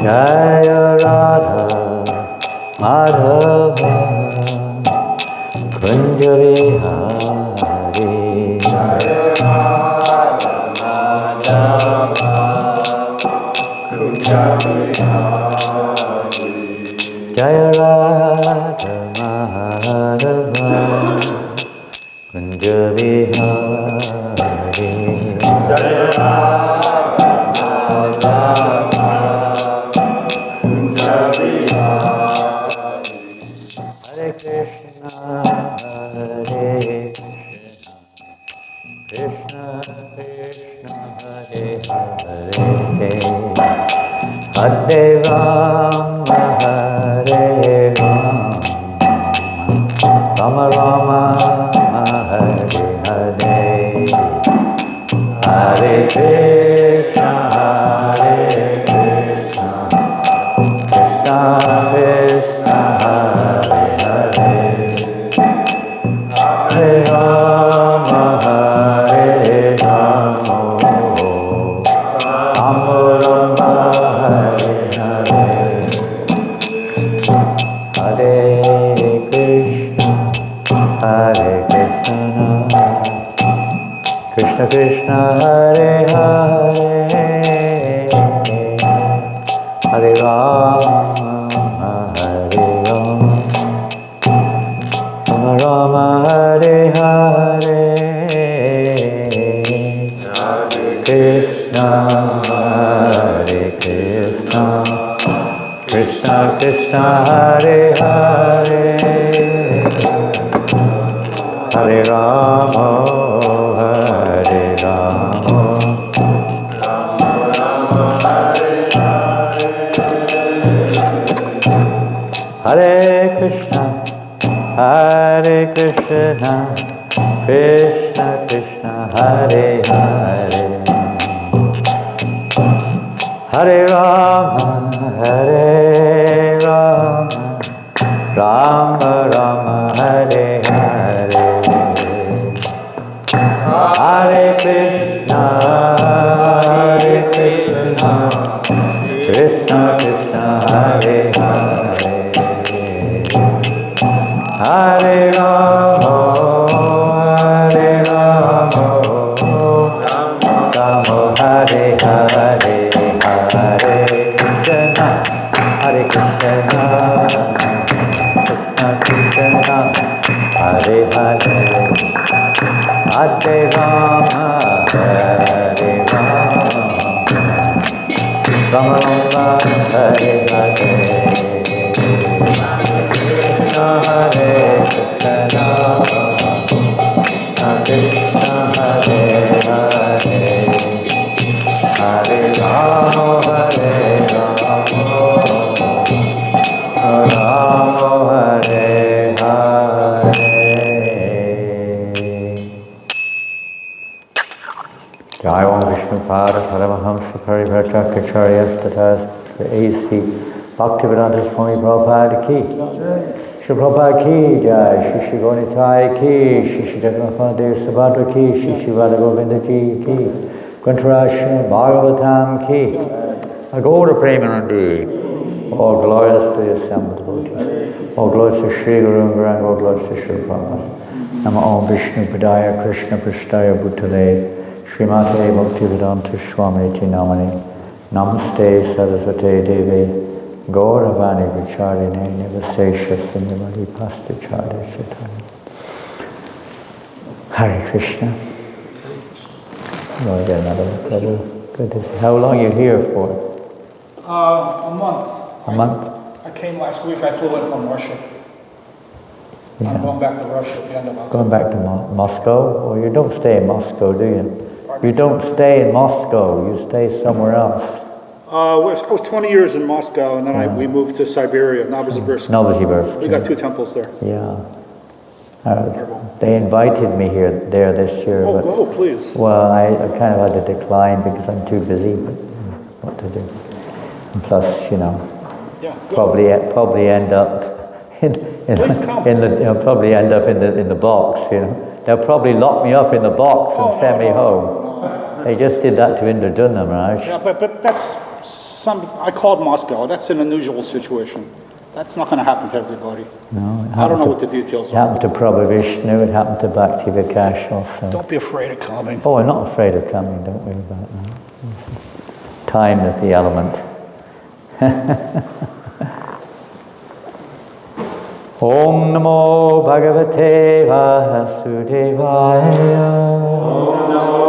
Jaya Radha Madhava Kunja Vihari Jaya Radha Madhava Kunja Vihari Jaya Radha Madhava Kunja Vihari Jaya Radha Madhava Hare Krishna, Hare Krishna, Krishna Krishna, Hare Hare, Hare Rama, Hare Rama, Rama Rama, Hare Hare, Hare Krishna, Hare Krishna, Krishna Krishna, Hare Hare, Hare Rama, Hare Rama, Rama Rama, Hare Hare, Hare Krishna, Hare Krishna, Krishna Krishna, Hare Hare, Hare Rama, Hare Rama, Rama Rama, Hare Hare, Hare Krishna, Hare Krishna, Krishna Krishna, Hare Hare, Hare Rama, Hare Rama, Hare Krishna, Hare Krishna, Krishna Krishna, Hare Hare, Hare Rama, Hare Rama, Rama Rama, Hare Hare, Hare Krishna, Hare Krishna, Krishna Krishna, Hare Hare, Hare Rama, Hare Rama, Rama Hare Hare, Hare Krishna, Hare Krishna, Krishna Krishna, Hare Hare, Hare Rama, Hare Rama, Rama Rama, Hare Hare, Krishna Hare Krishna, Krishna Hare Hare, Hare Rama, Hare Rama, Rama Hare Hare. Jai Om Vishnu Pada Paramahamsa Parivrajacharya Statas A.C. Bhaktivedanta Swami Prabhupada Ki. Shri Prabhupada Ki Jai. Shri Shri Gaunitai Ki. Shri Shri Jagannath Dev Subhadra Ki. Shri Shri Radha Govinda Ji Ki. Grantaraj Bhagavatam Ki. Agora Premanandi. All glories to the assembled devotees. All glories to Shri Guru and Guranga. All glories to Shri Prabhupada. Nama Om Vishnu Padaya Krishna Prasthaya Bhutale. Srimate Bhaktivedanta Swami Iti Namani. Namaste Saraswate Devi. Gauravani Vicharine Nivasesha Sindhamari Pastacharya Chaitanya. Hare Krishna. Oh, get another one. Good to see. How long are you here for? A month. A month? I came last week. I flew in from Russia. Yeah. I'm going back to Russia at the end of October. Going back to Moscow? Well, you don't stay in Moscow, do you? You don't stay in Moscow. You stay somewhere else. I was 20 years in Moscow, and then we moved to Siberia, Novosibirsk. Novosibirsk. We got 2 temples there. Yeah. They invited me there this year. Oh, but, go, please. Well, I kind of had to decline because I'm too busy. But what to do? And plus, you know, Yeah, probably end up Please come. I'll probably end up in the box, you know. They'll probably lock me up in the box and send me home. They just did that to Indra Dunham, Raj. Yeah, but that's I called Moscow. That's an unusual situation. That's not going to happen to everybody. No, I don't know what the details It are. happened to Prabhu Vishnu, it happened to Bhakti Vikash also. Don't be afraid of coming. Oh, I'm not afraid of coming, don't worry about that. Time is the element. Om Namo Bhagavate Vasudevaya. Om Namo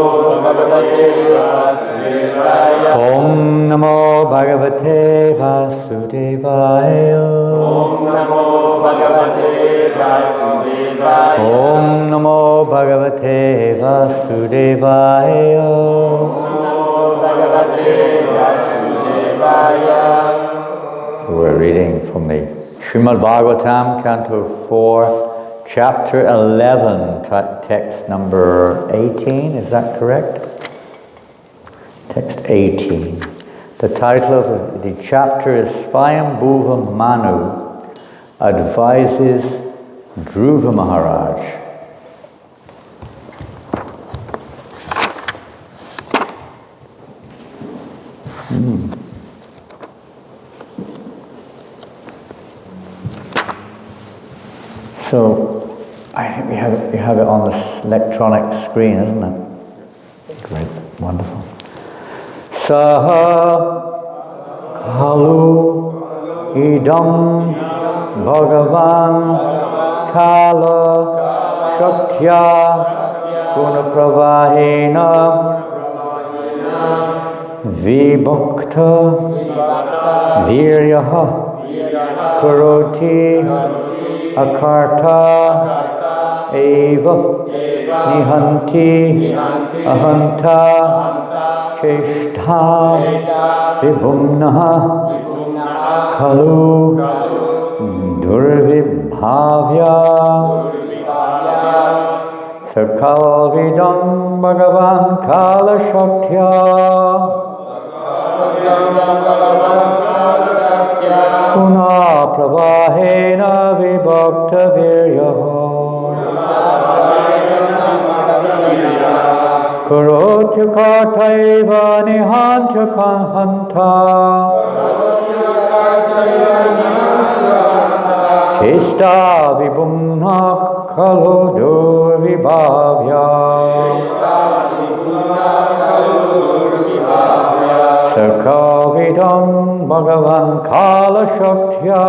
Bhagavate Vasudevaya. Om Namo Bhagavate Vasudevaya. Om Namo Bhagavate Vasudevaya. Om Namo Bhagavate Vasudevaya. Om Namo Bhagavate Vasudevaya. We're reading from the Srimad Bhagavatam, Canto 4, Chapter 11, text number 18, is that correct? Text 18. The title of the chapter is Swayambhuva Manu advises Dhruva Maharaj. So, I think we have it on the electronic screen, isn't it? Great, wonderful. Saha kalu idam bhagavan kala shaktya gunapravahena vibhakta viryaha karoti akarta eva nihanti ahanta cheshta vibhumna kalu durvibhavya sakalvidam bhagavan kala shaktya Puna pravahena vibhakta viryaha Karotya kartaiva nihantya kahanta Chista vibhumna khalo durvibhavya Sarkavidam bhagavan kala shaktya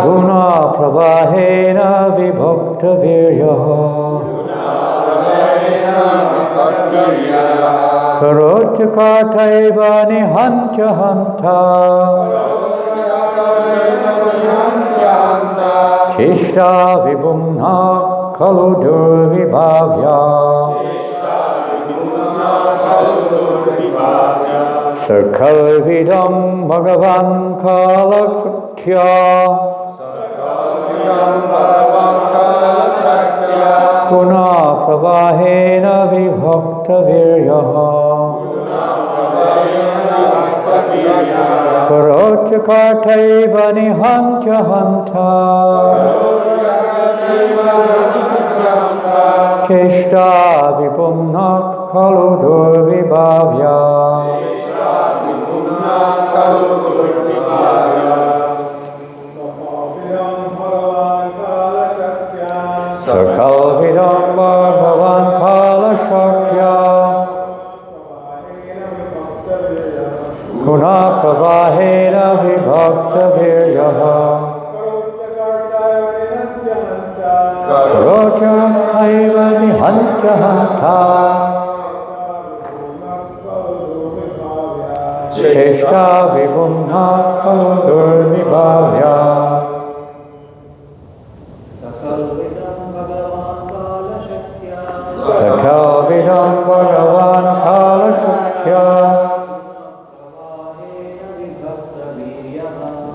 Guna pravahena vibhakta viryaha Karotya kartaiva nihantya hanta Chishta vibhumna khalo durvibhavya Sarkalvidam bhagavan kala shaktya Guna pravahena vibhakta viryaha Karotya kartaiva nihantya hanta Cheshta vibhumna khalo durvibhavya Sarkalvidam bhagavan kala shaktya Guna pravahena vibhakta viryaha Karotya kartaiva nihantya hanta Cheshta vibhumna khalo durvibhavya Sakalvidam bhagavan kala shaktya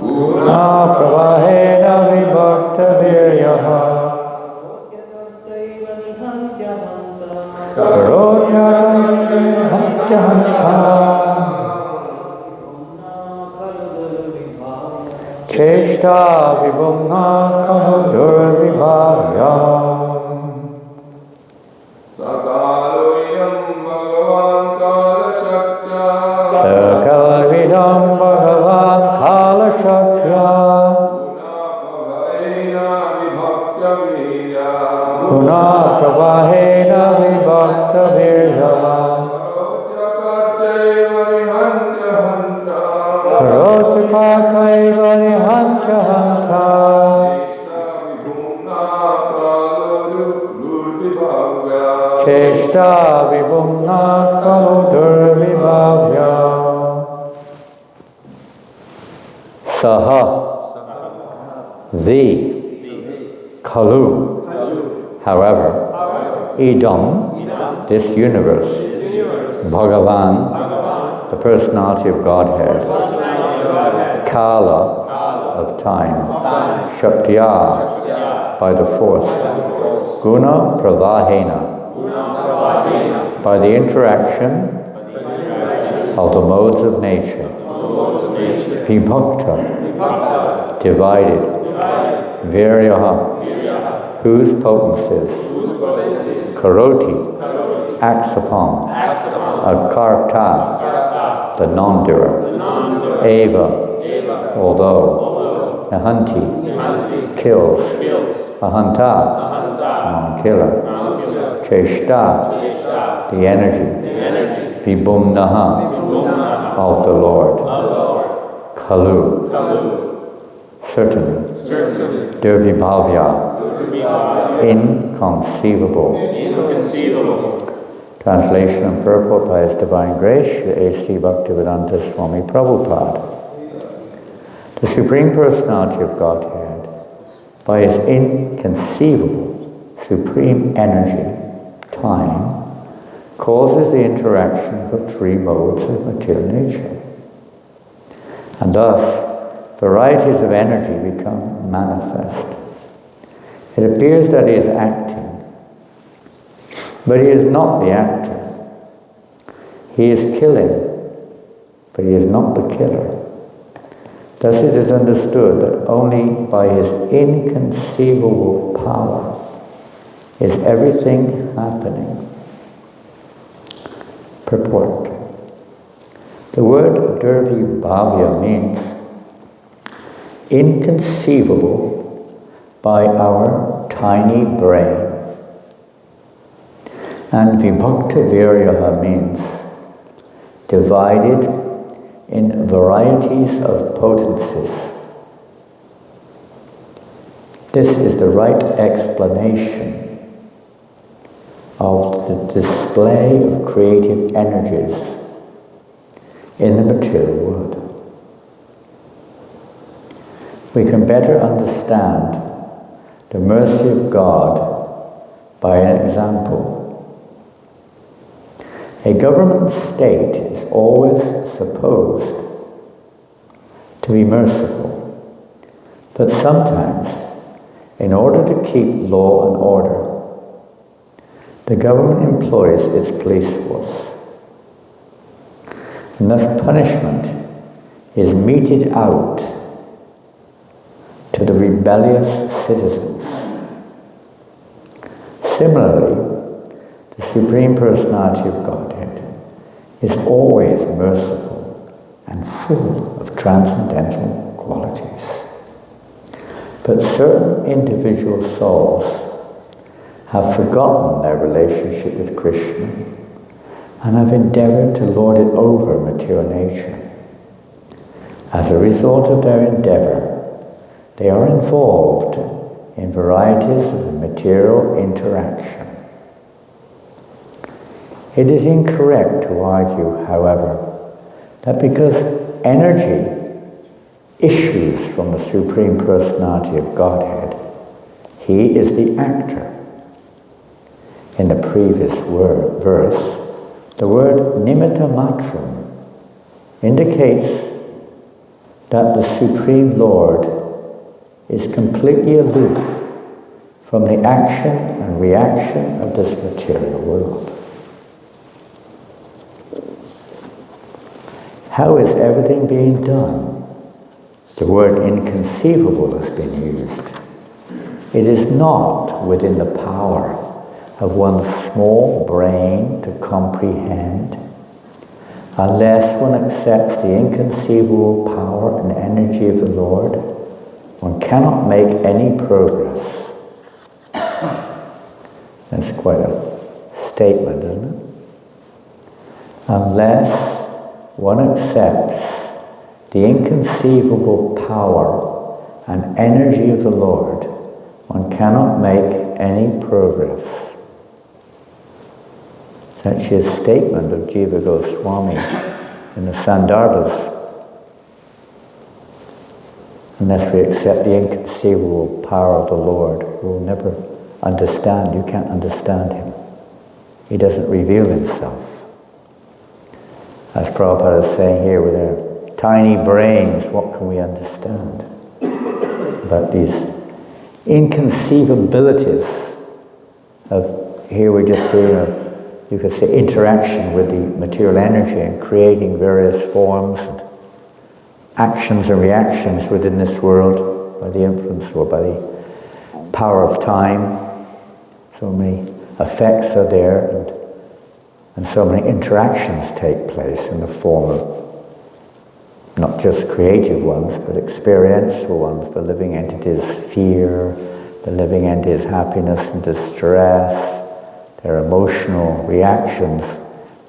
Guna pravahena vibhakta viryaha Karotya kartaiva nihantya hanta vibhumna kalo durvibhavyam. Sakaloyam Bhagavan Kala Shakya. Sakalvidam bhagavan kala shakya. Guna pravahena vibhakta virya. Karotyakartaiva nihantya hanta. Cheshta vibhumna kalo durvibhavya. Saha zi kalu. However, idam, this universe, Bhagavan, the personality of Godhead, Kala, of time, Shaktya, by the force, Guna Pravahena, by the interaction of the modes of nature, Vibhakta, divided, Viryaha, whose potencies, Karoti, acts upon, Akarta, the non-doer, Eva, although, Nahanti, kills, Ahanta, non-killer, Cheshta, the energy, Vibhumnaha, of the Lord, Kalu, certainly, Durvibhavya, inconceivable. Translation and purport by His Divine Grace, A.C. Bhaktivedanta Swami Prabhupada. The Supreme Personality of Godhead, by His inconceivable supreme energy, time, causes the interaction of the three modes of material nature. And thus, varieties of energy become manifest. It appears that He is acting, but He is not the actor. He is killing, but He is not the killer. Thus it is understood that only by His inconceivable power is everything happening. Purport. The word Durvibhavya means inconceivable by our tiny brain. And Vibhakta Viryaha means divided in varieties of potencies. This is the right explanation of the display of creative energies in the material world. We can better understand the mercy of God by an example. A government state is always supposed to be merciful, but sometimes, in order to keep law and order, the government employs its police force, and thus punishment is meted out to the rebellious citizens. Similarly, the Supreme Personality of Godhead is always merciful and full of transcendental qualities. But certain individual souls have forgotten their relationship with Krishna and have endeavored to lord it over material nature. As a result of their endeavor, they are involved in varieties of material interaction. It is incorrect to argue, however, that because energy issues from the Supreme Personality of Godhead, He is the actor. In the previous verse, the word nimitta matram indicates that the Supreme Lord is completely aloof from the action and reaction of this material world. How is everything being done The word inconceivable has been used. It is not within the power of one's small brain to comprehend. Unless one accepts the inconceivable power and energy of the Lord, one cannot make any progress. That's quite a statement, isn't it? Unless one accepts the inconceivable power and energy of the Lord, one cannot make any progress. It's actually a statement of Jiva Goswami in the Sandarbhas. Unless we accept the inconceivable power of the Lord, we'll never understand. You can't understand him. He doesn't reveal himself. As Prabhupada is saying here, with our tiny brains, what can we understand about these inconceivabilities of, here we're just doing a, you could say, interaction with the material energy and creating various forms and actions and reactions within this world by the influence or by the power of time. So many effects are there, and so many interactions take place in the form of not just creative ones, but experiential ones. The living entities fear, the living entities happiness and distress, their emotional reactions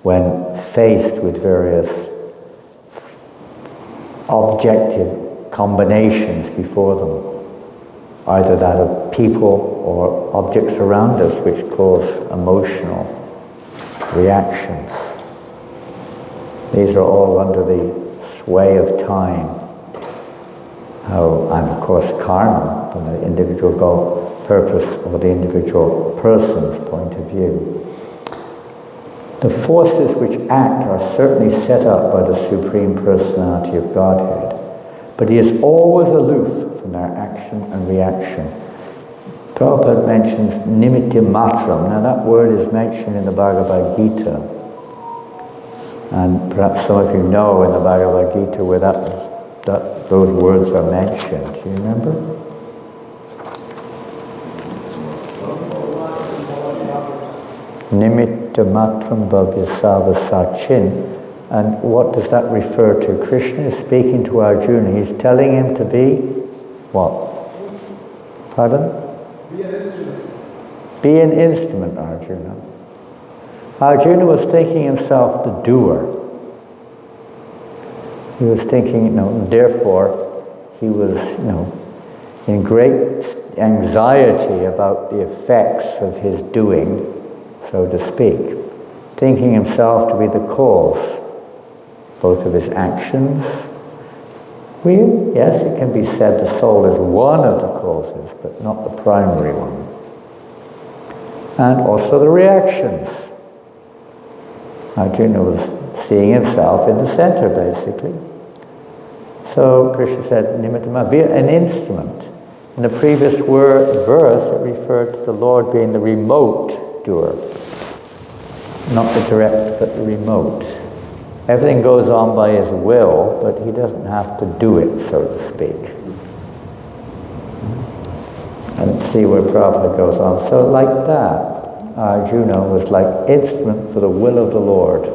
when faced with various objective combinations before them, either that of people or objects around us which cause emotional reactions. These are all under the sway of time. And of course karma from the individual goal, purpose or the individual person's point of view. The forces which act are certainly set up by the Supreme Personality of Godhead, but he is always aloof from their action and reaction. Prabhupada mentions nimitta matram. Now that word is mentioned in the Bhagavad Gita, and perhaps some of you know in the Bhagavad Gita where those words are mentioned. Do you remember? Nimitta matram bhavyasava sachin. And what does that refer to? Krishna is speaking to Arjuna. He's telling him to be what? Pardon? Be an instrument. Be an instrument, Arjuna. Arjuna was thinking himself the doer. He was thinking, therefore he was, in great anxiety about the effects of his doing, so to speak, thinking himself to be the cause, both of his actions. Yes, it can be said the soul is one of the causes, but not the primary one. And also the reactions. Arjuna was seeing himself in the center, basically. So Krishna said, Nimittama, be an instrument. In the previous verse, it referred to the Lord being the remote doer. Not the direct, but the remote. Everything goes on by his will, but he doesn't have to do it, so to speak. And see where Prabhupada goes on. So like that, Arjuna was like instrument for the will of the Lord.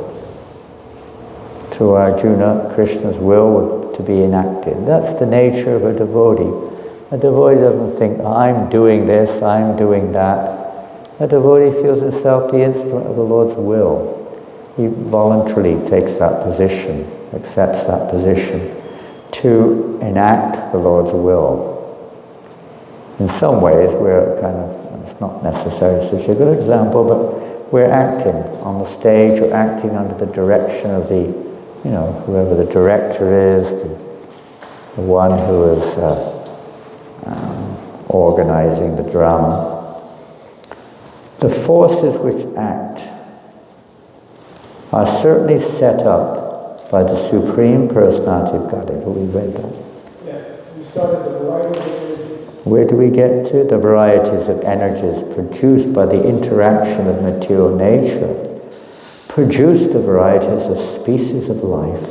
To Arjuna, Krishna's will to be enacted. That's the nature of a devotee. A devotee doesn't think, I'm doing this, I'm doing that. A devotee feels himself the instrument of the Lord's will. He voluntarily takes that position, accepts that position to enact the Lord's will. In some ways, we're kind of, it's not necessarily such a good example, but we're acting on the stage or acting under the direction of the, whoever the director is, the one who is organizing the drama. The forces which act are certainly set up by the Supreme Personality of Godhead. Have we read that? Yes, we started the variety of energies. Where do we get to? The varieties of energies produced by the interaction of material nature produce the varieties of species of life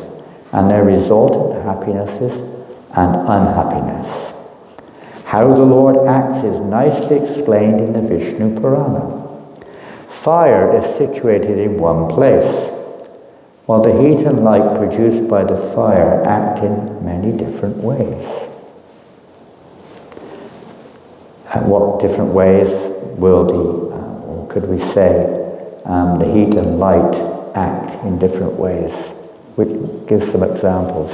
and their resultant happinesses and unhappiness. How the Lord acts is nicely explained in the Vishnu Purana. Fire is situated in one place, while the heat and light produced by the fire act in many different ways. And what different ways will or could we say, the heat and light act in different ways? Which gives some examples.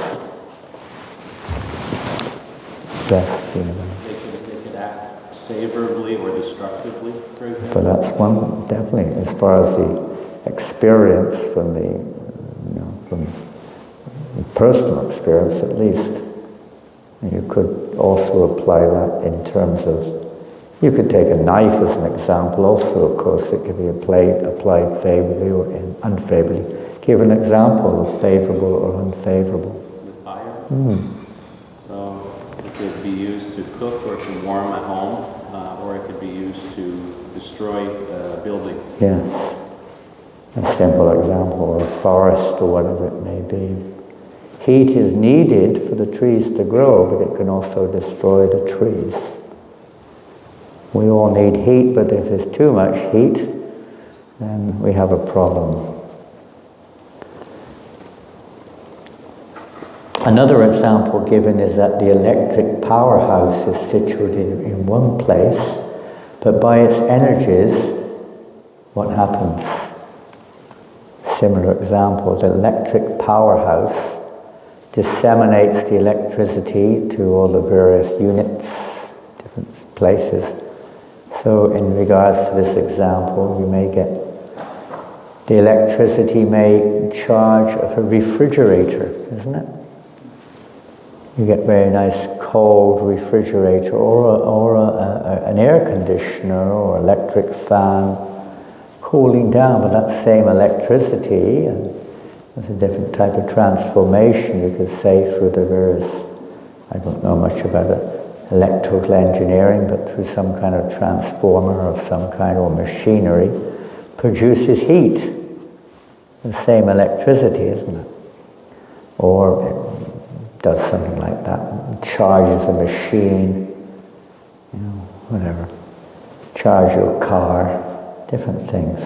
Yes, you know. They could act favorably or destructively, for example. But that's one, definitely, as far as the experience from from personal experience at least. You could also apply that in terms of, you could take a knife as an example also, of course. It could be applied favorably or unfavorably. Give an example of favorable or unfavorable. The fire. So it could be used to cook or to warm a home, or it could be used to destroy a building. Yes. A simple example, or a forest or whatever it may be. Heat is needed for the trees to grow, but it can also destroy the trees. We all need heat, but if there's too much heat, then we have a problem. Another example given is that the electric powerhouse is situated in one place, but by its energies, what happens? Similar example, the electric powerhouse disseminates the electricity to all the various units, different places. So in regards to this example, you may get the electricity may charge of a refrigerator, isn't it? You get very nice cold refrigerator or an air conditioner or electric fan cooling down, but that same electricity, and there's a different type of transformation you could say through the various, I don't know much about it, electrical engineering, but through some kind of transformer of some kind or machinery, produces heat. The same electricity, isn't it? Or it does something like that, it charges a machine, whatever. Charge your car, different things.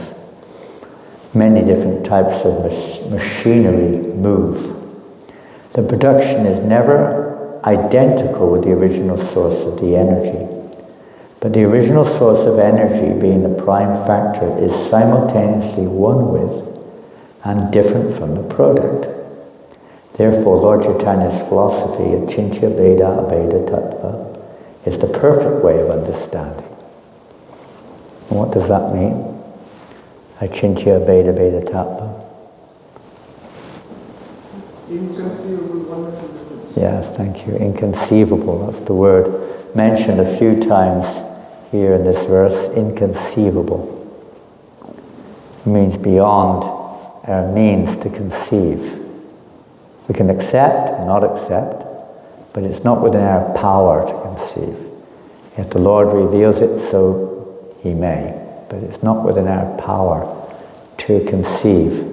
Many different types of machinery move. The production is never identical with the original source of the energy. But the original source of energy, being the prime factor, is simultaneously one with and different from the product. Therefore, Lord Chaitanya's philosophy, Achintya Bheda Abheda Tattva, is the perfect way of understanding. And what does that mean? Achintya Bheda Bheda Tattva. Inconceivable oneness and difference. Yes, thank you. Inconceivable, that's the word mentioned a few times here in this verse. Inconceivable. It means beyond our means to conceive. We can accept, not accept, but it's not within our power to conceive. If the Lord reveals it, so He may, but it's not within our power to conceive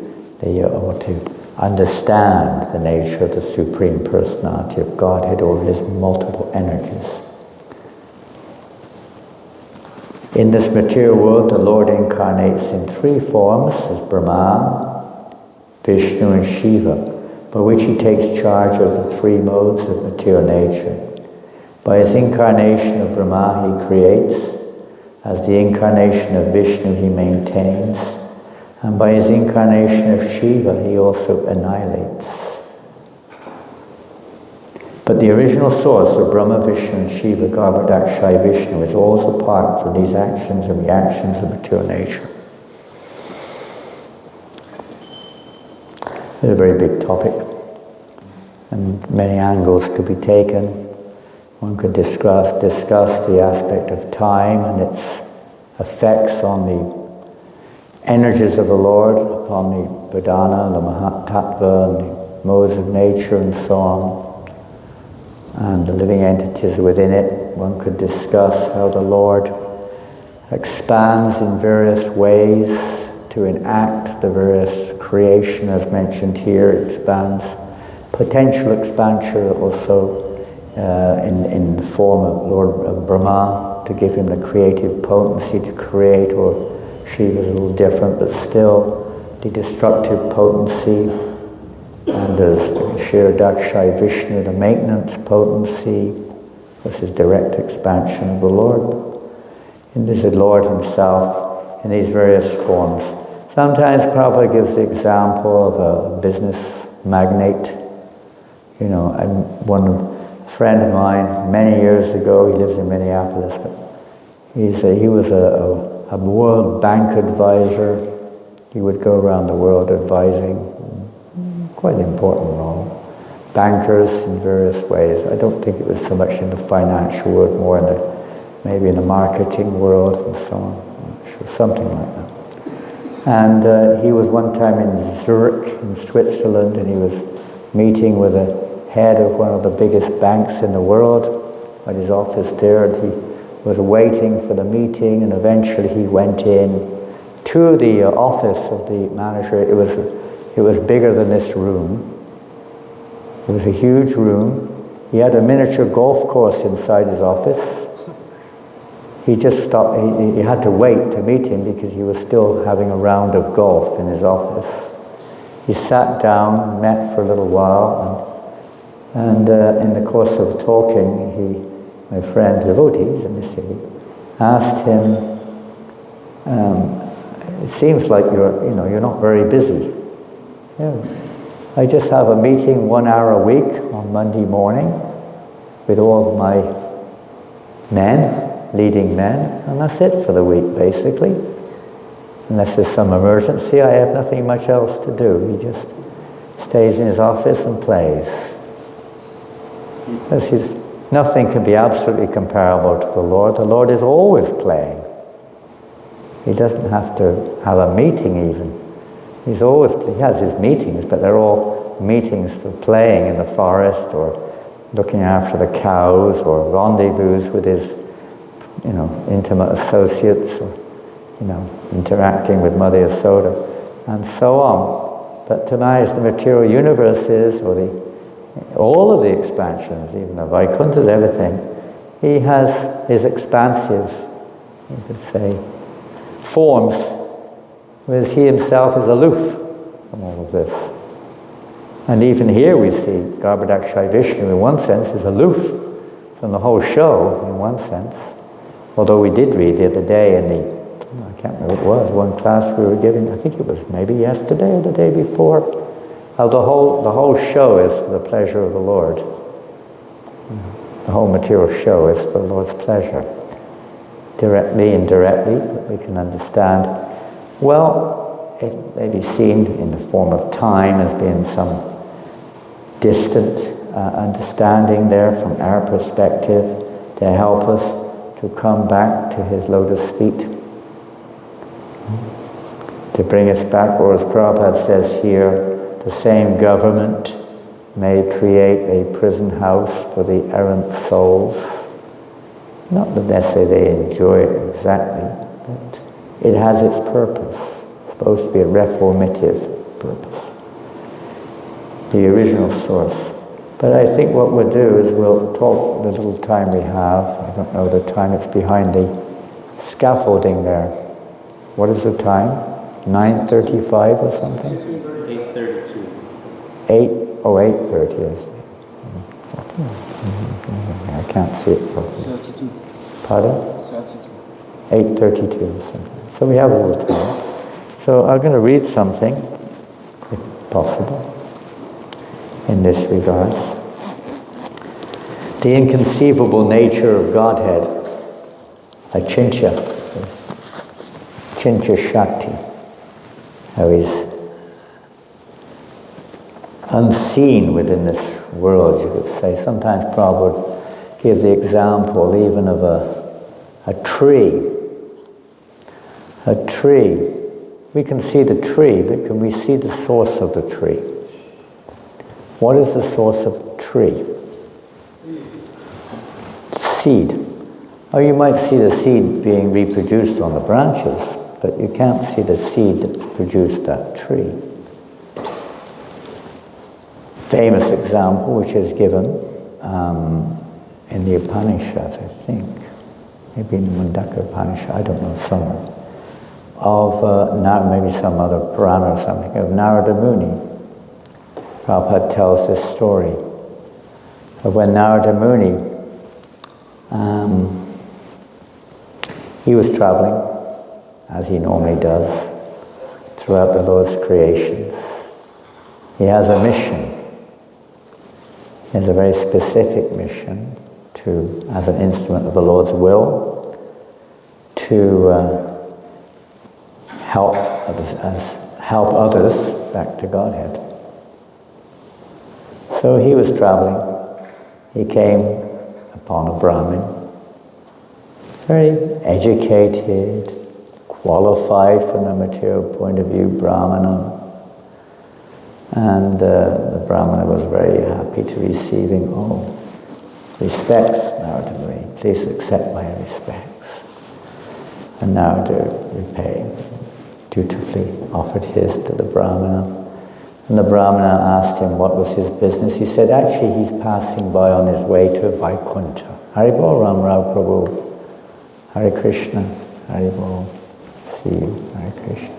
or to understand the nature of the Supreme Personality of Godhead or His multiple energies. In this material world, the Lord incarnates in three forms as Brahma, Vishnu, and Shiva, by which He takes charge of the three modes of material nature. By His incarnation of Brahma, He creates. As the incarnation of Vishnu, He maintains. And by His incarnation of Shiva, He also annihilates. But the original source of Brahma, Vishnu, and Shiva, Garbhodakshai Vishnu, is always apart from these actions and reactions of material nature. It's a very big topic, and many angles to be taken. One could discuss the aspect of time and its effects on the energies of the Lord, upon the Pradhana, the Mahatattva, and the modes of nature, and so on, and the living entities within it. One could discuss how the Lord expands in various ways to enact the various creation, as mentioned here, expands. Potential expansion also in the form of Lord Brahma to give him the creative potency to create, or Shiva's a little different, but still the destructive potency. And there's Kshirodakshayi Vishnu, the maintenance potency, which is direct expansion of the Lord. And this is Lord himself in these various forms. Sometimes Prabhupada gives the example of a business magnate. You know, one friend of mine many years ago, he lives in Minneapolis, but he was a World Bank advisor. He would go around the world advising. Quite an important role. Bankers in various ways. I don't think it was so much in the financial world, more in maybe in the marketing world and so on. I'm not sure, something like that. And he was one time in Zurich in Switzerland, and he was meeting with the head of one of the biggest banks in the world at his office there, and he was waiting for the meeting, and eventually he went in to the office of the manager. It was bigger than this room. It was a huge room. He had a miniature golf course inside his office. He just stopped. He had to wait to meet him because he was still having a round of golf in his office. He sat down, met for a little while, and in the course of talking, my friend devotees in the city, asked him, "It seems like you're not very busy." Yeah. I just have a meeting 1 hour a week on Monday morning with all of my men, leading men, and that's it for the week, basically. Unless there's some emergency, I have nothing much else to do. He just stays in his office and plays. Nothing can be absolutely comparable to the Lord. The Lord is always playing. He doesn't have to have a meeting even. He has his meetings, but they're all meetings for playing in the forest, or looking after the cows, or rendezvous with his, intimate associates, or, interacting with Mother Yasoda, and so on. But tonight, the material universe is, all of the expansions, even the Vaikunthas, everything, he has his expansive, you could say, forms, whereas he himself is aloof from all of this. And even here we see Garbhodakshayi Vishnu, in one sense, is aloof from the whole show, in one sense. Although we did read the other day in I can't remember what it was, one class we were giving, I think it was maybe yesterday or the day before, how the whole show is for the pleasure of the Lord. The whole material show is for the Lord's pleasure. Directly, indirectly, we can understand. Well, it may be seen in the form of time as being some distant understanding there from our perspective to help us to come back to his lotus feet, to bring us back, or as Prabhupada says here, the same government may create a prison house for the errant souls. Not that necessarily they enjoy it exactly, but it has its purpose. It's supposed to be a reformative purpose. The original source. But I think what we'll do is we'll talk the little time we have. I don't know the time, it's behind the scaffolding there. What is the time? 9:35 or something? 8:32. 8:30 is. I can't see it properly. Pardon? 8:32 or something. So we have a little time. So I'm going to read something, if possible, in this regards. The inconceivable nature of Godhead, Achintya Shakti, how he's unseen within this world, you could say. Sometimes Prabhupada would give the example even of a tree. A tree. We can see the tree, but can we see the source of the tree? What is the source of the tree? Seed. Or you might see the seed being reproduced on the branches, but you can't see the seed that produced that tree. Famous example which is given in the Upanishads, I think, maybe in Mundaka Upanishad, I don't know, somewhere, of now maybe some other Purana or something, of Narada Muni. Prabhupada tells this story of when Narada Muni, he was traveling, as he normally does, throughout the Lord's creations. He has a mission. He has a very specific mission to, as an instrument of the Lord's will, to help others back to Godhead. So he was traveling. He came upon a Brahmin, very educated, qualified from a material point of view, Brahmana. And the Brahmana was very happy to receive him. Oh, respects, Narada Muni. Please accept my respects. And Narada dutifully offered his to the Brahmana. And the Brahmana asked him what was his business. He said, actually, he's passing by on his way to Vaikuntha. Haribol Ram Rao Prabhu. Hare Krishna. Haribol. See you. Hare Krishna.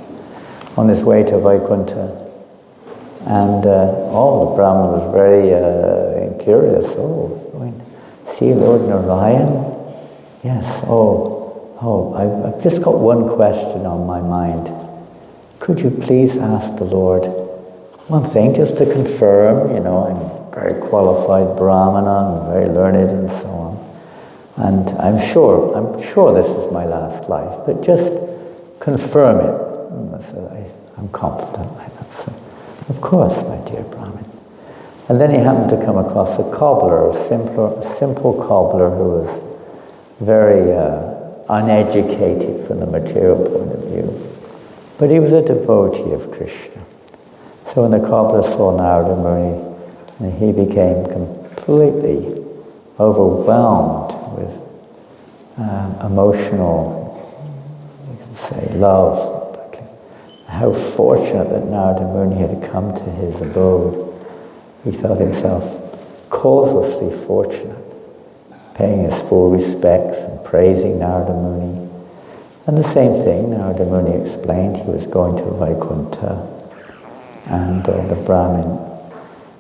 On his way to Vaikuntha. And the Brahmana was very curious. Oh, see Lord Narayan? Yes. I've just got one question on my mind. Could you please ask the Lord one thing, just to confirm, I'm a very qualified Brahmana, I'm very learned and so on. And I'm sure this is my last life, but just confirm it. So I'm confident like that. So, of course, my dear Brahmin. And then he happened to come across a cobbler, a simple cobbler who was very uneducated from the material point of view. But he was a devotee of Krishna. So when the cobbler saw Narada Muni, he became completely overwhelmed with emotional, you can say, love. How fortunate that Narada Muni had come to his abode. He felt himself causelessly fortunate, paying his full respects and praising Narada Muni. And the same thing, Narada Muni explained, he was going to Vaikuntha. And the Brahmin,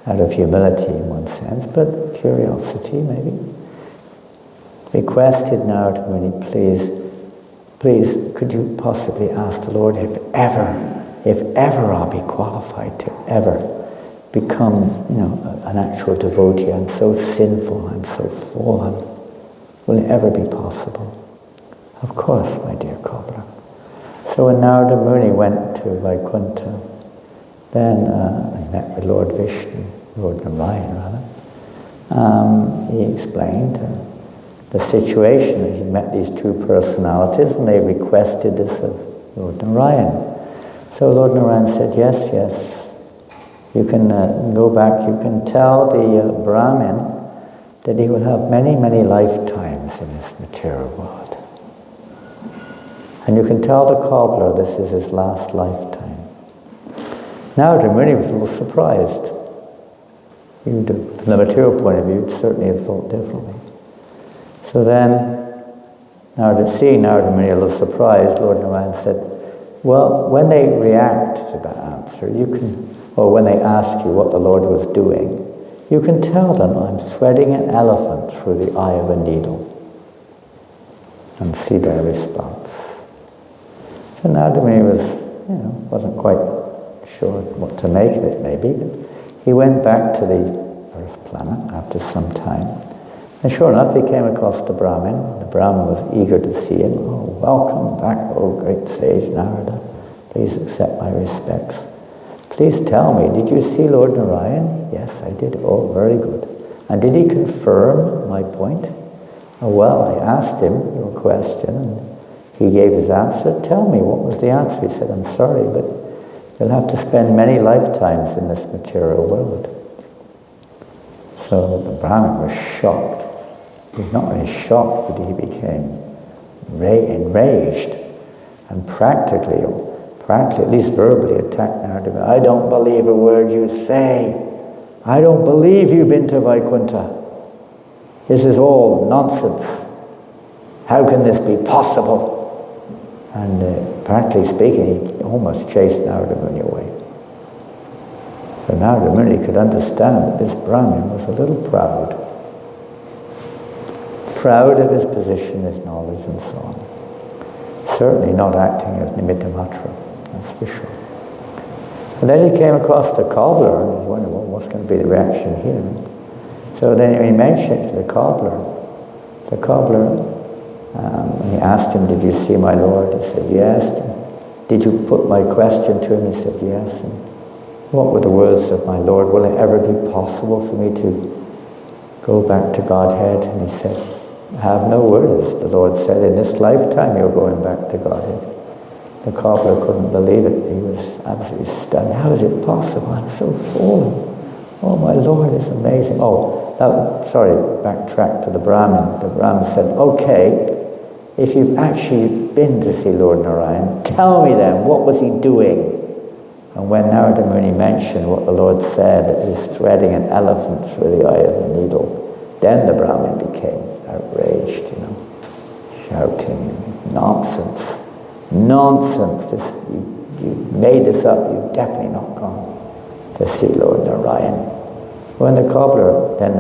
out of humility in one sense, but curiosity maybe, requested Narada Muni, please, could you possibly ask the Lord if ever I'll be qualified to ever become, an actual devotee? I'm so sinful, I'm so fallen. Will it ever be possible? Of course, my dear cobbler. So when Narada Muni went to Vaikuntha, then he met with Lord Vishnu, Lord Narayan rather. He explained the situation. He met these two personalities and they requested this of Lord Narayan. So Lord Narayan said, yes, you can go back, you can tell the Brahmin that he will have many, many lifetimes in this material world. And you can tell the cobbler this is his last lifetime. Narada Muni was a little surprised. From the material point of view, you'd certainly have thought differently. So then, seeing Narada Muni a little surprised, Lord Narayan said, well, when they react to that answer, or when they ask you what the Lord was doing, you can tell them I'm threading an elephant through the eye of a needle. And see their response. So Narada Muni wasn't quite sure what to make of it maybe, but he went back to the Earth planet after some time. And sure enough, he came across the Brahmin. The Brahmin was eager to see him. Oh, welcome back, oh great sage Narada. Please accept my respects. Please tell me, did you see Lord Narayan? Yes, I did. Oh, very good. And did he confirm my point? Oh, well, I asked him your question, and he gave his answer. Tell me, what was the answer? He said, I'm sorry, but you'll have to spend many lifetimes in this material world. So the Brahmin was shocked. He was not only shocked, but he became enraged and practically, at least verbally, attacked Narada. I don't believe a word you say. I don't believe you've been to Vaikuntha. This is all nonsense. How can this be possible? And practically speaking, he almost chased Narada Muni away. So Narada Muni could understand that this Brahmin was a little proud. Proud of his position, his knowledge, and so on. Certainly not acting as nimitta matra, that's for sure. And then he came across the cobbler and was wondering, well, what's going to be the reaction here? So then he mentioned to the cobbler, and he asked him, did you see my Lord? He said, yes. Did you put my question to him? He said, yes. And what were the words of my Lord? Will it ever be possible for me to go back to Godhead? And he said, I have no words. The Lord said, in this lifetime you're going back to Godhead. The cobbler couldn't believe it. He was absolutely stunned. How is it possible? I'm so fallen. Oh, my Lord is amazing. Backtrack to the Brahmin. The Brahmin said, okay, if you've actually been to see Lord Narayan, tell me then, what was he doing? And when Narada Muni mentioned what the Lord said, that he's threading an elephant through the eye of the needle, then the Brahmin became outraged, shouting, nonsense. Nonsense, you made this up, you've definitely not gone to see Lord Narayan. When the cobbler then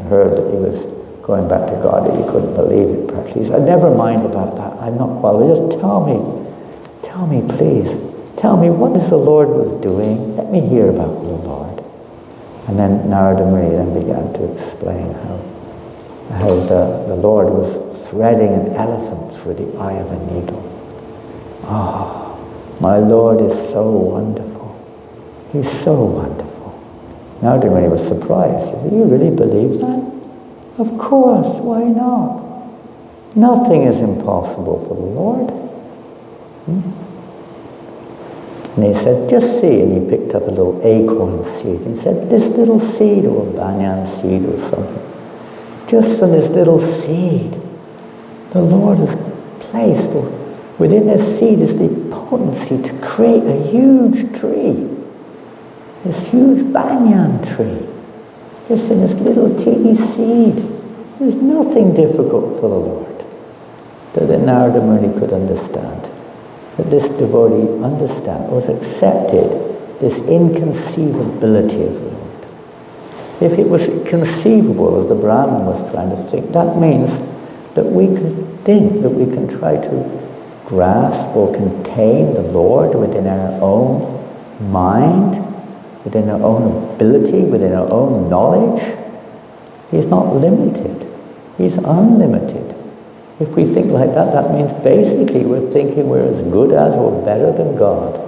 heard that he was going back to God, he couldn't believe it practically. He said, never mind about that, I'm not qualified, just tell me please, tell me what is the Lord was doing, let me hear about the Lord. And then Narada Muni then began to explain how the Lord was threading an elephant through the eye of a needle. Ah, my Lord is so wonderful. He's so wonderful. Narada Muni was surprised. He said, do you really believe that? Of course, why not? Nothing is impossible for the Lord. And he said, just see, and he picked up a little acorn seed. He said, this little seed, or a banyan seed or something, just from this little seed, the Lord has placed, or within this seed is the potency to create a huge tree. This huge banyan tree. Just in this little teeny seed. There's nothing difficult for the Lord. That the Narada Muni could understand. That this devotee was accepted this inconceivability of the Lord. If it was conceivable, as the Brahmin was trying to think, that means that we can think, that we can try to grasp or contain the Lord within our own mind, within our own ability, within our own knowledge. He's not limited. He's unlimited. If we think like that, that means basically we're thinking we're as good as or better than God.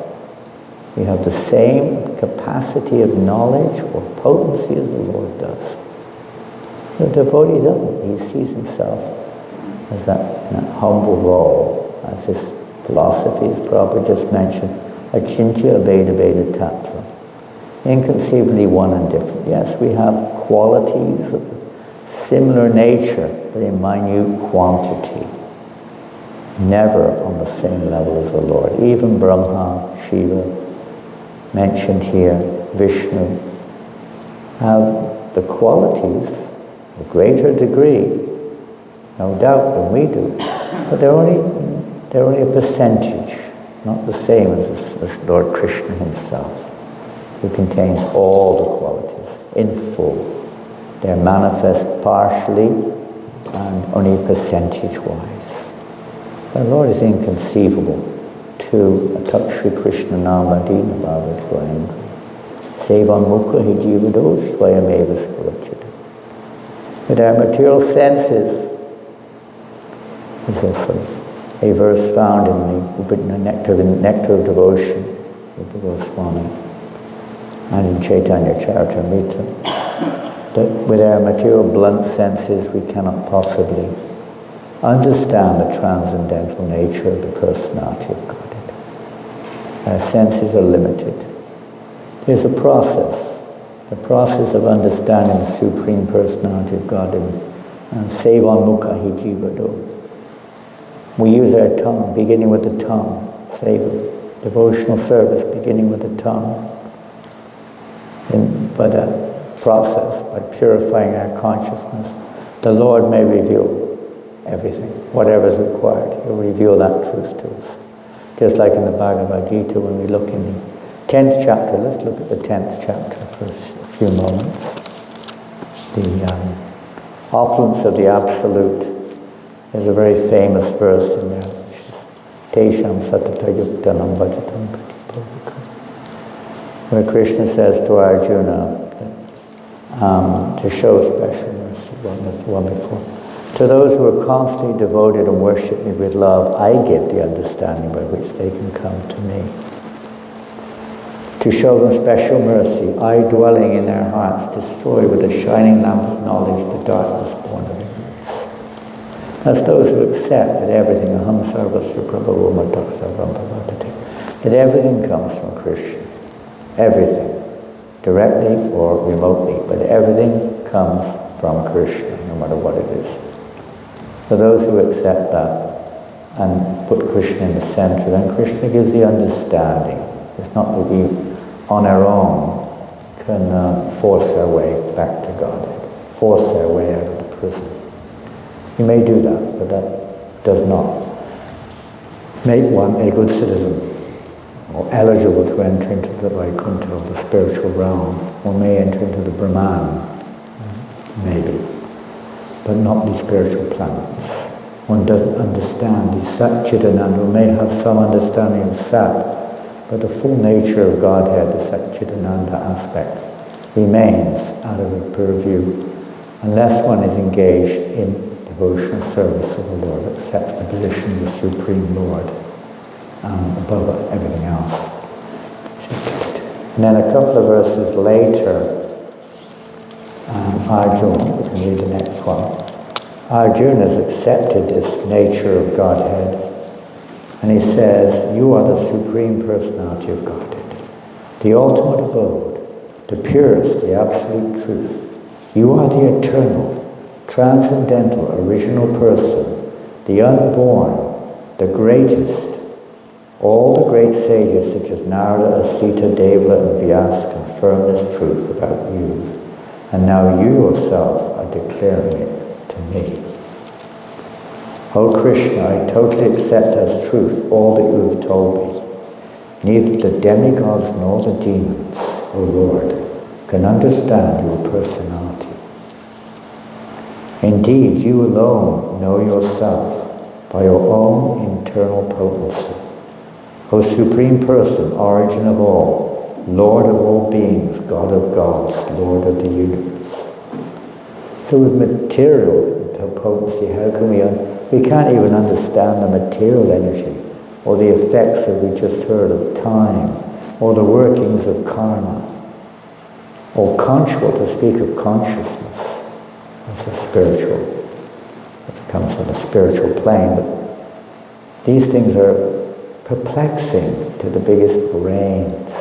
We have the same capacity of knowledge or potency as the Lord does. The devotee doesn't. He sees himself as that humble role, as this philosophy, as Prabhupada just mentioned, achintya abheda bheda tattva. Inconceivably one and different. Yes, we have qualities of similar nature, but in minute quantity. Never on the same level as the Lord. Even Brahma, Shiva, mentioned here, Vishnu, have the qualities, a greater degree, no doubt, than we do. But they're only a percentage, not the same as Lord Krishna himself, who contains all the qualities in full. They're manifest partially and only percentage-wise. The Lord is inconceivable to Shri Krishna Namadina Bhava Swayam. Sevan Mukha hi jivado swayameva spurachita. With our material senses, there's also a verse found in the Nectar of Devotion of the Goswami and in Chaitanya Charitamrita, that with our material blunt senses we cannot possibly understand the transcendental nature of the personality of Godhead. Our senses are limited. There's a process, the process of understanding the Supreme Personality of Godhead, and Sevan Mukha hi jivado. We use our tongue, beginning with the tongue, seva, devotional service, beginning with the tongue. By that process, by purifying our consciousness, The Lord may reveal everything, whatever is required. He'll reveal that truth to us. Just like in the Bhagavad Gita, when we look in the 10th chapter, let's look at the 10th chapter for a few moments. The opulence of the Absolute. There's a very famous verse in there, which is Tesham Satatayuktanam Bhajatam Pratipavika, where Krishna says to Arjuna, to show special mercy, one before. To those who are constantly devoted and worship me with love, I give the understanding by which they can come to me. To show them special mercy, I, dwelling in their hearts, destroy with a shining lamp of knowledge the darkness born of ignorance. That's those who accept that everything, aham sarvasya prabhavo matak sarvam bhavatati, that everything comes from Krishna. Everything. Directly or remotely, but everything comes from Krishna, no matter what it is. For those who accept that and put Krishna in the center, then Krishna gives the understanding. It's not that we, on our own, can force our way back to God, force our way out of the prison. You may do that, but that does not make one a good citizen, or eligible to enter into the Vaikuntha, or the spiritual realm, or may enter into the Brahman, maybe, but not the spiritual planets. One doesn't understand the Sat Chidananda, one may have some understanding of Sat, but the full nature of Godhead, the Sat Chidananda aspect, remains out of the purview unless one is engaged in devotional service of the Lord, accepts the position of the Supreme Lord above everything else. And then a couple of verses later, Arjuna, we can read the next one. Arjuna has accepted this nature of Godhead, and he says, you are the Supreme Personality of Godhead, the ultimate abode, the purest, the absolute truth. You are the eternal, transcendental, original person, the unborn, the greatest. All the great sages such as Narada, Asita, Devala, and Vyasa confirm this truth about you. And now you yourself are declaring it to me. O Krishna, I totally accept as truth all that you have told me. Neither the demigods nor the demons, O Lord, can understand your personality. Indeed, you alone know yourself by your own internal potency. O Supreme Person, origin of all, Lord of all beings, God of gods, Lord of the universe. So with material potency, how can we can't even understand the material energy, or the effects that we just heard of time, or the workings of karma, or to speak of consciousness. It's a spiritual, it comes from the spiritual plane, but these things are perplexing to the biggest brains,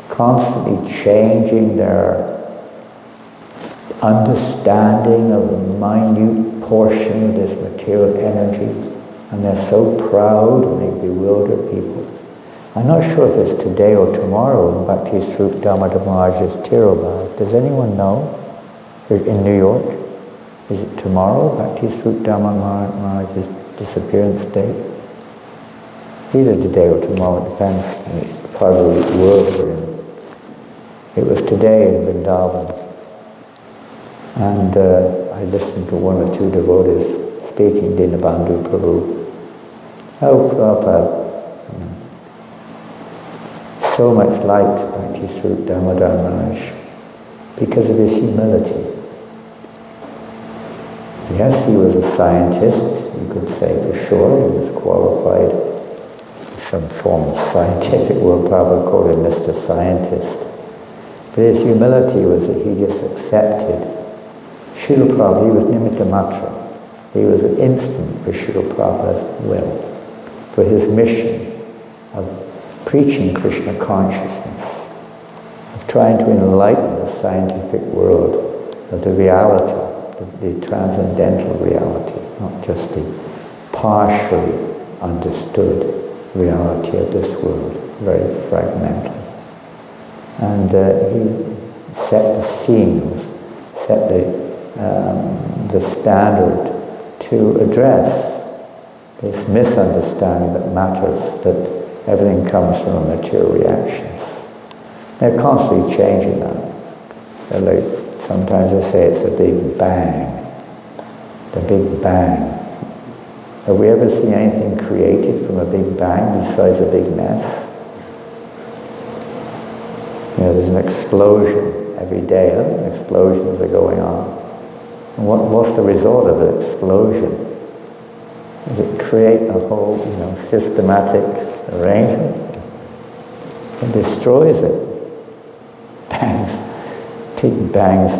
constantly changing their understanding of a minute portion of this material energy, and they're so proud and they bewilder people. I'm not sure if it's today or tomorrow when Bhakti Swarup Damodar Maharaj's Tirobhag. Does anyone know? In New York? Is it tomorrow, Bhakti Swarup Damodar Maharaj's disappearance date? Either today or tomorrow, it depends on which part of the world we're in. It was today in Vrindavan. And I listened to one or two devotees speaking, Dinabandhu Prabhu. Oh, Prabhupada, so much liked Bhakti Swarup Damodar Maharaj because of his humility. Yes, he was a scientist, you could say for sure, he was qualified in some form of scientific world, Prabhupada called him Mr. Scientist. But his humility was that he just accepted Srila Prabhupada. He was nimitta matra. He was an instant for Srila Prabhupada's will, for his mission of preaching Krishna consciousness, of trying to enlighten the scientific world of the reality, the transcendental reality, not just the partially understood reality of this world, very fragmental. And he set the scene, set the the standard to address this misunderstanding that matters, that everything comes from material reactions. They're constantly changing that. They're like, sometimes they say it's a big bang. The big bang. Have we ever seen anything created from a big bang besides a big mess? You know, there's an explosion every day. Explosions are going on. And what's the result of an explosion? Does it create a whole, systematic arrangement? It destroys it. Bangs, big bangs,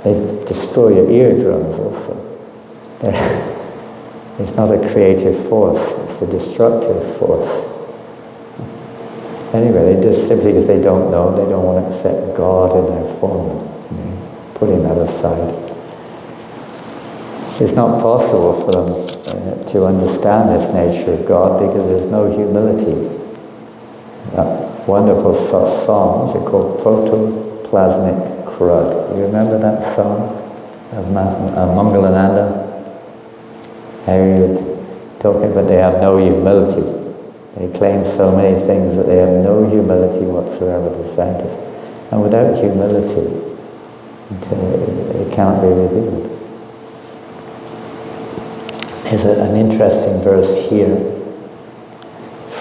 they destroy your eardrums also. It's not a creative force, it's a destructive force. Anyway, they just simply because they don't know, they don't want to accept God in their form, putting that aside. It's not possible for them to understand this nature of God because there's no humility. That wonderful song, what's it called? Protoplasmic Crud. You remember that song of Mangalananda? Talking about they have no humility. They claim so many things that they have no humility whatsoever, the scientists. And without humility, it cannot be revealed. There's an interesting verse here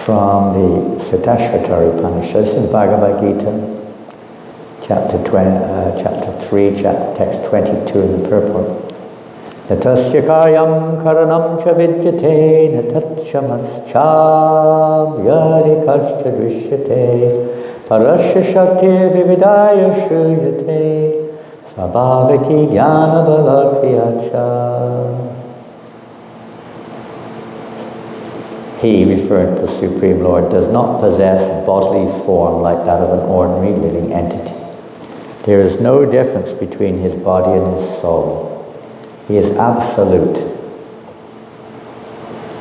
from the Sutashvatara Upanishad. This is Bhagavad Gita, chapter 3, text 22 in the purport. Natasya karyam karanam cha vidyate natatchamascha vyadikascha drishyate parasya shakti vividaya shruyate svabhavaki jnana balakriyacha. He, referring to the Supreme Lord, does not possess bodily form like that of an ordinary living entity. There is no difference between his body and his soul. He is absolute.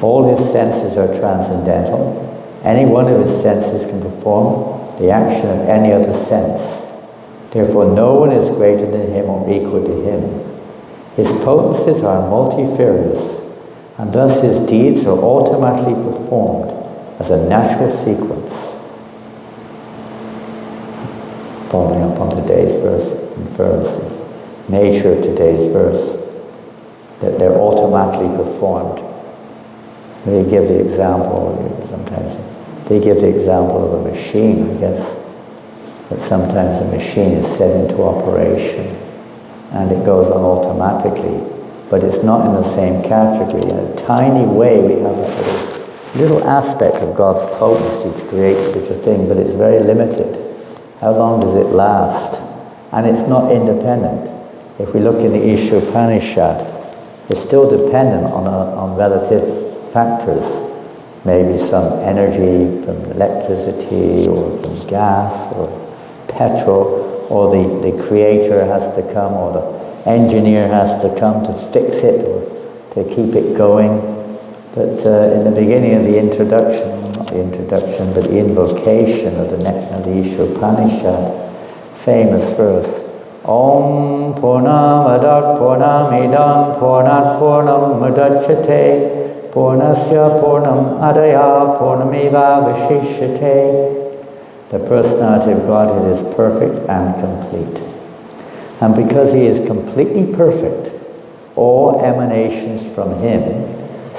All his senses are transcendental. Any one of his senses can perform the action of any other sense. Therefore, no one is greater than him or equal to him. His potencies are multifarious, and thus his deeds are automatically performed as a natural sequence. Following up on today's verse, confirms the nature of today's verse, that they're automatically performed. They give the example, sometimes they give the example of a machine, I guess, that sometimes a machine is set into operation and it goes on automatically, but it's not in the same category. In a tiny way we have a sort of little aspect of God's potency to create such a thing, but it's very limited. How long does it last? And it's not independent. If we look in the Ishopanishad, it's still dependent on relative factors. Maybe some energy from electricity or from gas or petrol, or the creator has to come, or the engineer has to come to fix it or to keep it going. But in the beginning of the introduction, not the introduction, but the invocation of the Ishopanishad, famous verse, Om Purnamadak Purnamidam Purnat Purnam Mudachyate Purnasya Purnam Adaya Purnamiva Vishishyate. The personality of Godhead is perfect and complete. And because he is completely perfect, all emanations from him,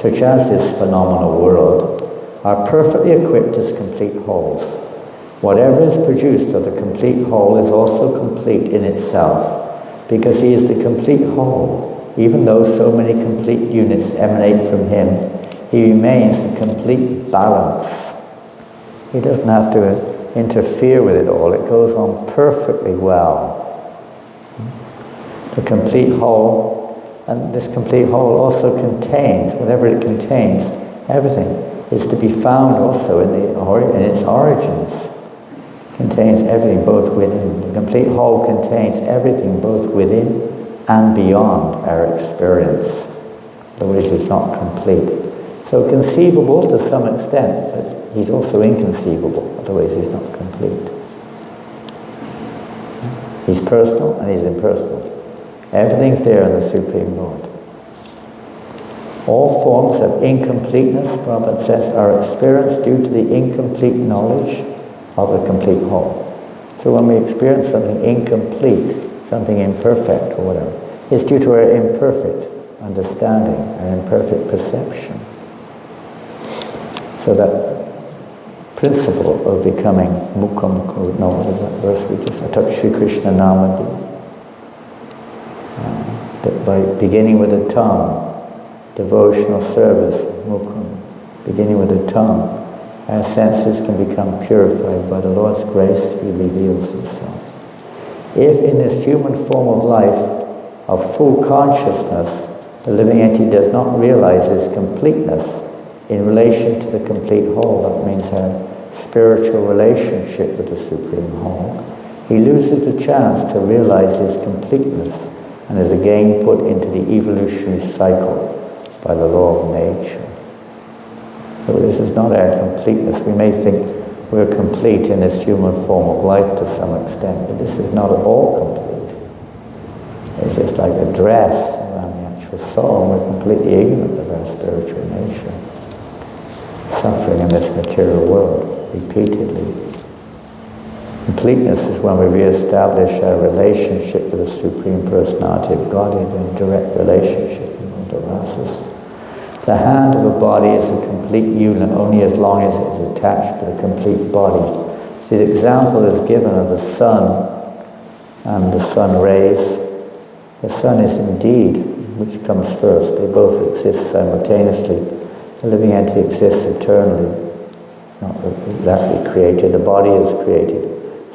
such as this phenomenal world, are perfectly equipped as complete wholes. Whatever is produced of the complete whole is also complete in itself, because he is the complete whole. Even though so many complete units emanate from him, he remains the complete balance. He doesn't have to interfere with it all. It goes on perfectly well. The complete whole, and this complete whole also contains, whatever it contains, everything is to be found also in its origins. Contains everything both within. The complete whole contains everything both within and beyond our experience. Otherwise it's not complete. So conceivable to some extent, but he's also inconceivable, otherwise he's not complete. He's personal and he's impersonal. Everything's there in the Supreme Lord. All forms of incompleteness, Prabhupada says, are experienced due to the incomplete knowledge of the complete whole. So when we experience something incomplete, something imperfect or whatever, it's due to our imperfect understanding, our imperfect perception. So that principle of becoming Mukham, no, what is that verse we just, Atat Shri Krishna Namadi, that by beginning with the tongue, devotional service, Mukham, beginning with the tongue, our senses can become purified by the Lord's grace. He reveals himself. If in this human form of life, of full consciousness, the living entity does not realize its completeness in relation to the complete whole, that means our spiritual relationship with the Supreme Whole, he loses the chance to realize his completeness and is again put into the evolutionary cycle by the law of nature. So this is not our completeness. We may think we're complete in this human form of life to some extent, but this is not at all complete. It's just like a dress around the actual soul, and we're completely ignorant of our spiritual nature. Suffering in this material world, repeatedly. Completeness is when we re-establish our relationship with the Supreme Personality of Godhead in direct relationship with the rasas. The hand of a body is a complete unit only as long as it is attached to the complete body. See, the example is given of the sun and the sun rays. The sun is indeed, which comes first? They both exist simultaneously. The living entity exists eternally, not exactly created. The body is created.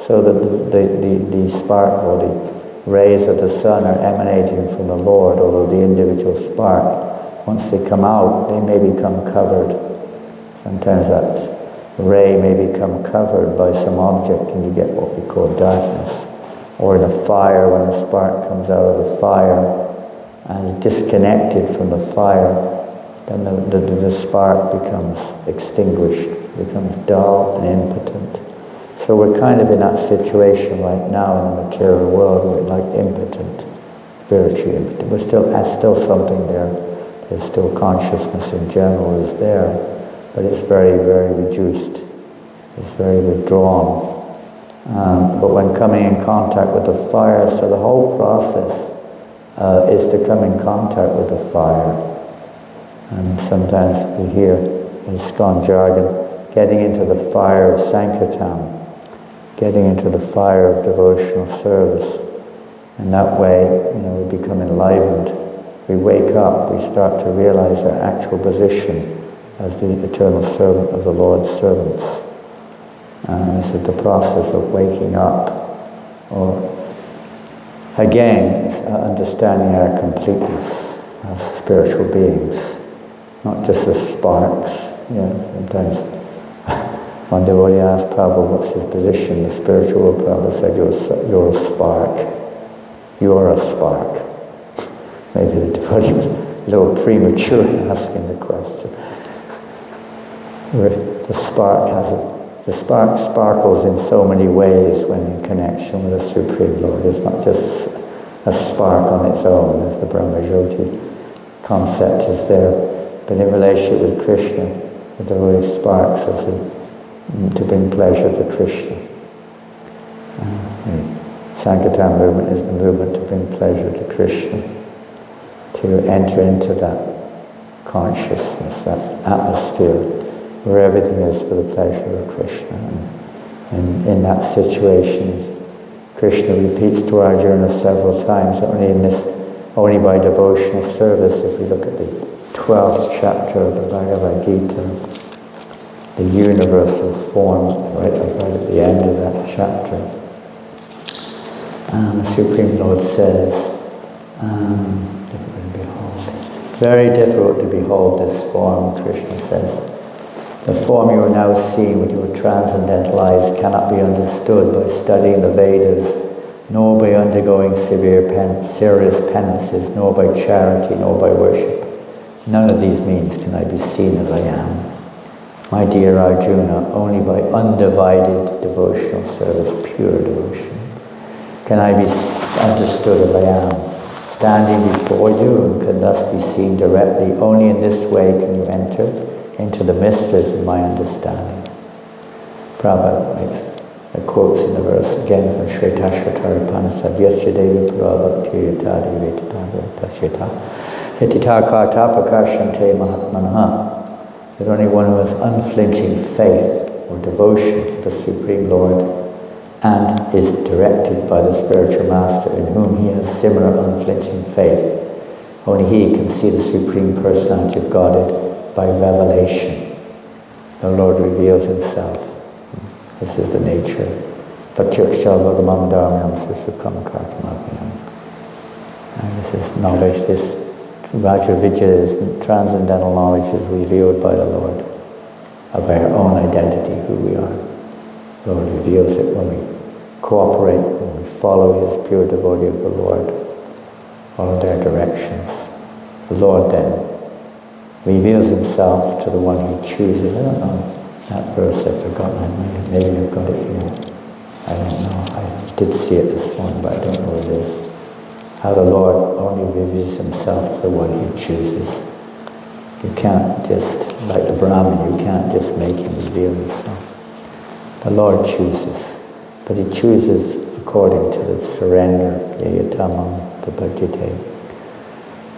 So that the spark or the rays of the sun are emanating from the Lord, although the individual spark, once they come out, they may become covered. Sometimes that ray may become covered by some object and you get what we call darkness. Or in a fire, when a spark comes out of the fire and is disconnected from the fire, then the spark becomes extinguished, becomes dull and impotent. So we're kind of in that situation right now in the material world, we're like impotent, spiritually impotent. There's still something there. There's still consciousness in general is there, but it's very, very reduced. It's very withdrawn. But when coming in contact with the fire, so the whole process is to come in contact with the fire. And sometimes we hear in Iskcon jargon, getting into the fire of Sankirtan, getting into the fire of devotional service. And that way, we become enlivened. We wake up, we start to realize our actual position as the eternal servant of the Lord's servants. And this is the process of waking up, or again, understanding our completeness as spiritual beings, not just as sparks. Sometimes one devotee asked Prabhupada, what's his position in the spiritual world? Prabhupada said, you're a spark. You're a spark. Maybe the devotee was a little premature in asking the question. The spark sparkles in so many ways when in connection with the Supreme Lord. It's not just a spark on its own, as the Brahmajyoti concept is there, but in relationship with Krishna, the devotee sparks to bring pleasure to Krishna. The Sankirtan movement is the movement to bring pleasure to Krishna, to enter into that consciousness, that atmosphere where everything is for the pleasure of Krishna. And in that situation, Krishna repeats to Arjuna several times, only by devotional service. If we look at the 12th chapter of the Bhagavad Gita, the universal form, right at the end of that chapter, the Supreme Lord says, very difficult to behold this form, Krishna says. The form you are now seeing with your transcendental eyes cannot be understood by studying the Vedas, nor by undergoing serious penances, nor by charity, nor by worship. None of these means can I be seen as I am. My dear Arjuna, only by undivided devotional service, pure devotion, can I be understood as I am. standing before you and can thus be seen directly. Only in this way can you enter into the mysteries of my understanding. Prabhupada makes the quotes in the verse again from Shvetashvatara Upanishad, Yasyadevi Prabhakti Yatadi Vetitava Tasyata Yatita Karta Prakashante Mahatmanaha. That only one who has unflinching faith or devotion to the Supreme Lord and is directed by the spiritual master in whom he has similar unflinching faith, only he can see the Supreme Personality of Godhead by revelation. The Lord reveals himself. This is the nature. And this is knowledge, this Rajavidya is transcendental knowledge is revealed by the Lord of our own identity, who we are. The Lord reveals it when we cooperate, when we follow his pure devotee of the Lord, follow their directions. The Lord then reveals himself to the one he chooses. I don't know that verse, I've forgotten. Maybe I've got it here. I don't know. I did see it this morning, but I don't know what it is. How the Lord only reveals himself to the one he chooses. You can't just, like the Brahmin, you can't just make him reveal himself. The Lord chooses, but he chooses according to the surrender. Yayatamam papajite.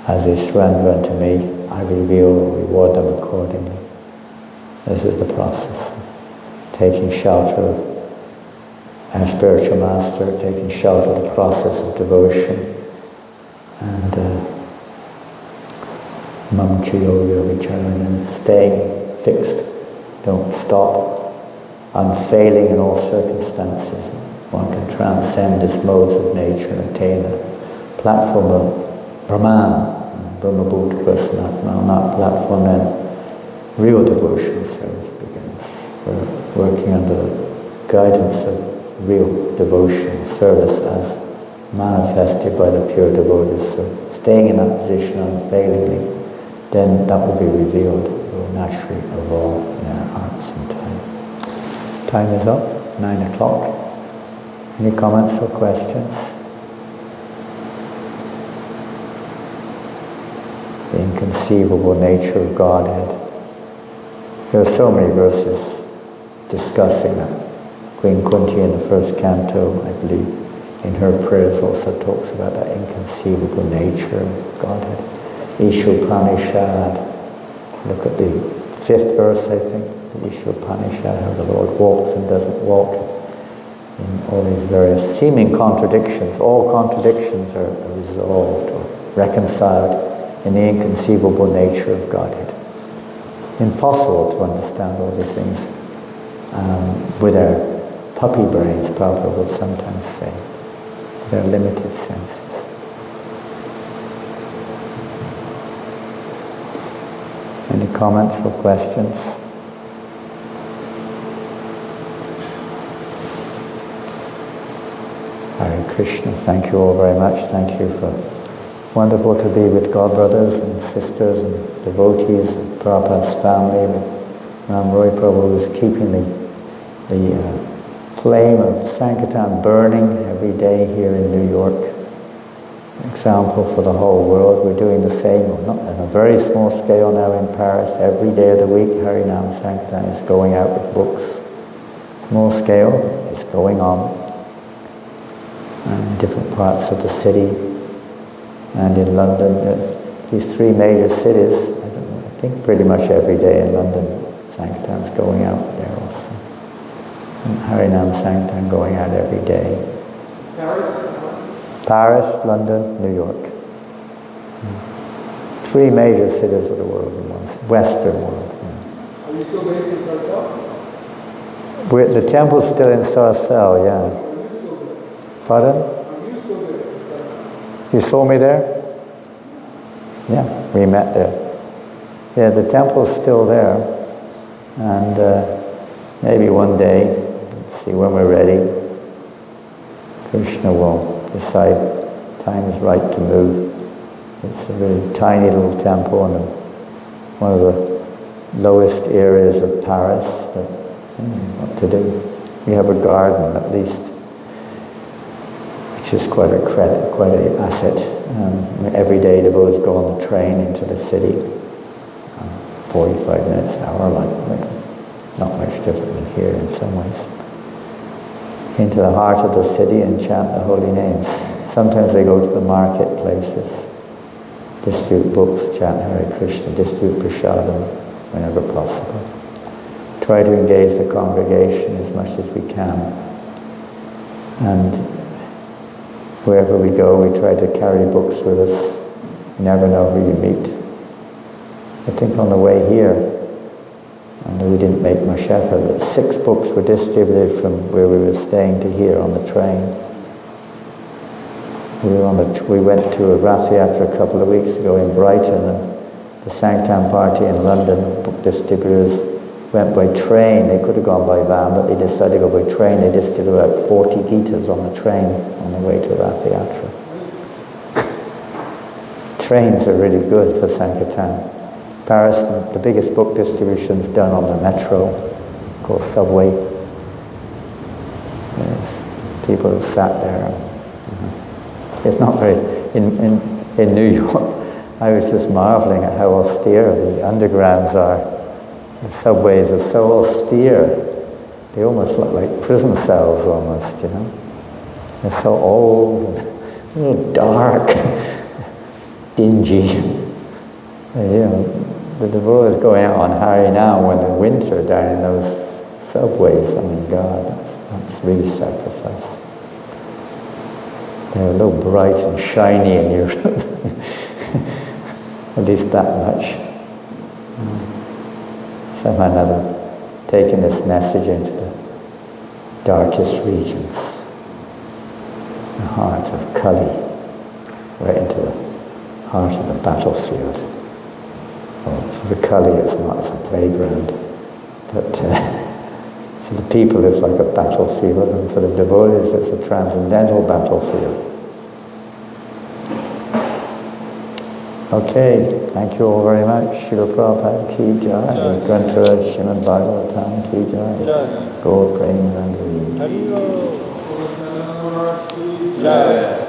As they surrender unto me, I reveal or reward them accordingly. This is the process. Taking shelter of our spiritual master, taking shelter of the process of devotion, and mamchayoga vicharan, and staying fixed. Don't stop. Unfailing in all circumstances. One can transcend this modes of nature and attain a platform of Brahman, Brahmabhuta Prasnatma. On that platform then real devotional service begins. We're working under the guidance of real devotional service as manifested by the pure devotees. So staying in that position unfailingly, then that will be revealed. It will naturally evolve in our hearts in time. Time is up, 9 o'clock. Any comments or questions? The inconceivable nature of Godhead. There are so many verses discussing that. Queen Kunti in the first canto, I believe, in her prayers also talks about that inconceivable nature of Godhead. Ishopanishad. Look at the 5th verse, I think. Ishopanishad, how the Lord walks and doesn't walk. In all these various seeming contradictions, all contradictions are resolved or reconciled in the inconceivable nature of Godhead. Impossible to understand all these things with our puppy brains, Prabhupada would sometimes say, their limited senses. Any comments or questions? Hare Krishna, thank you all very much. Thank you for wonderful to be with God brothers and sisters and devotees and Prabhupada's family, with Ram Roy Prabhu, who's keeping the flame of Sankirtan burning every day here in New York. An example for the whole world. We're doing the same, not on a very small scale now in Paris. Every day of the week, Harinam Sankirtan is going out with books. Small scale, it's going on. And in different parts of the city and in London. These 3 major cities, I think pretty much every day in London, Sankirtan's going out there also. And Harinam Sankirtan going out every day. Paris, London, New York. 3 major cities of the world, in one Western world. Are you still based in Sarcelle? The temple's still in Sarcelle, yeah. Are you still there? Pardon? Are you still there in Sarcelle? You saw me there? Yeah, we met there. Yeah, the temple's still there. And maybe one day, see when we're ready, Krishna will decide time is right to move. It's a really tiny little temple in one of the lowest areas of Paris, but what to do? We have a garden at least, which which is quite a credit, quite an asset. Every day the boys go on the train into the city, 45 minutes, an hour, like not much different than here in some ways. Into the heart of the city and chant the holy names. Sometimes they go to the marketplaces, distribute books, chant Hare Krishna, distribute prasadam whenever possible. Try to engage the congregation as much as we can. And wherever we go, we try to carry books with us. You never know who you meet. I think on the way here, and we didn't make much effort, but 6 books were distributed from where we were staying to here on the train. We went to a Rath Yatra a couple of weeks ago in Brighton, and the Sanktam party in London, book distributors, went by train. They could have gone by van, but they decided to go by train. They distributed about 40 Gitas on the train on the way to Rath Yatra. Trains are really good for Sankirtan. Paris, the biggest book distribution is done on the metro, called subway. Yes. People have sat there. It's not very, in New York, I was just marveling at how austere the undergrounds are. The subways are so austere. They almost look like prison cells almost, you know. They're so old, and a little dark, dingy. You know, the devotees going out on Hari now in the winter down in those subways. I mean, God, that's really sacrifice. They're a little bright and shiny in Europe. At least that much. Somehow or another, taking this message into the darkest regions, the heart of Kali, right into the heart of the battlefield. Well, for the Kali, it's not as a playground, but for the people, it's like a battlefield, and for the devotees, it's a transcendental battlefield. Okay, thank you all very much. Srila Prabhupada ki jai, Grantaraj Srimad Bhagavatam ki jai, Gaur Prem Nandini. Jai.